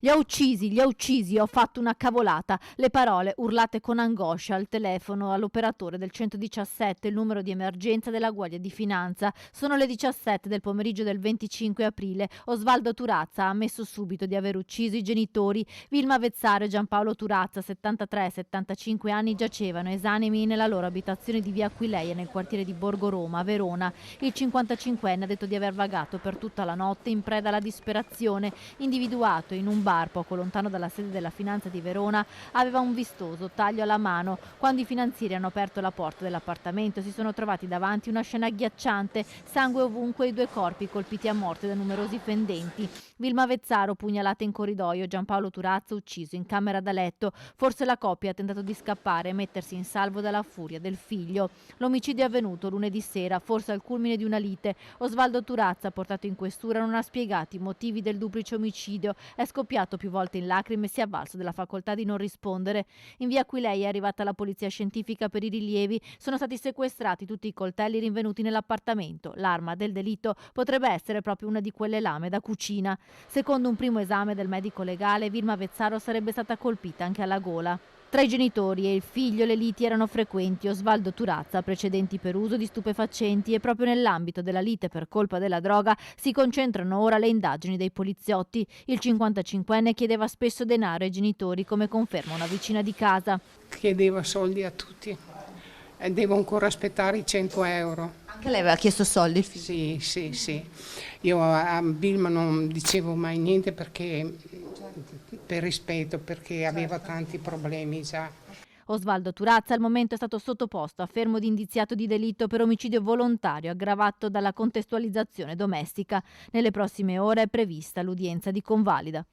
Li ho uccisi, ho fatto una cavolata. Le parole urlate con angoscia al telefono all'operatore del 117, il numero di emergenza della Guardia di Finanza. Sono le 17 del pomeriggio del 25 aprile. Osvaldo Turazza ha ammesso subito di aver ucciso i genitori. Vilma Vezzaro e Giampaolo Turazza, 73 e 75 anni, giacevano esanimi nella loro abitazione di via Aquileia nel quartiere di Borgo Roma, a Verona. Il 55enne ha detto di aver vagato per tutta la notte in preda alla disperazione. Individuato in un bar poco lontano dalla sede della Finanza di Verona, aveva un vistoso taglio alla mano. Quando i finanzieri hanno aperto la porta dell'appartamento si sono trovati davanti una scena agghiacciante, sangue ovunque e due corpi colpiti a morte da numerosi fendenti. Vilma Vezzaro pugnalata in corridoio, Giampaolo Turazza ucciso in camera da letto. Forse la coppia ha tentato di scappare e mettersi in salvo dalla furia del figlio. L'omicidio è avvenuto lunedì sera, forse al culmine di una lite. Osvaldo Turazza, portato in questura, non ha spiegato i motivi del duplice omicidio. È scoppiato più volte in lacrime e si è avvalso della facoltà di non rispondere. In via Aquileia è arrivata la polizia scientifica per i rilievi. Sono stati sequestrati tutti i coltelli rinvenuti nell'appartamento. L'arma del delitto potrebbe essere proprio una di quelle lame da cucina. Secondo un primo esame del medico legale, Vilma Vezzaro sarebbe stata colpita anche alla gola. Tra i genitori e il figlio le liti erano frequenti. Osvaldo Turazza ha precedenti per uso di stupefacenti e proprio nell'ambito della lite per colpa della droga si concentrano ora le indagini dei poliziotti. Il 55enne chiedeva spesso denaro ai genitori, come conferma una vicina di casa. Chiedeva soldi a tutti e devo ancora aspettare i 100 euro. Anche lei aveva chiesto soldi, il figlio? Sì, sì, sì. Io a Vilma non dicevo mai niente perché, per rispetto, perché aveva tanti problemi già. Osvaldo Turazza al momento è stato sottoposto a fermo di indiziato di delitto per omicidio volontario aggravato dalla contestualizzazione domestica. Nelle prossime ore è prevista l'udienza di convalida.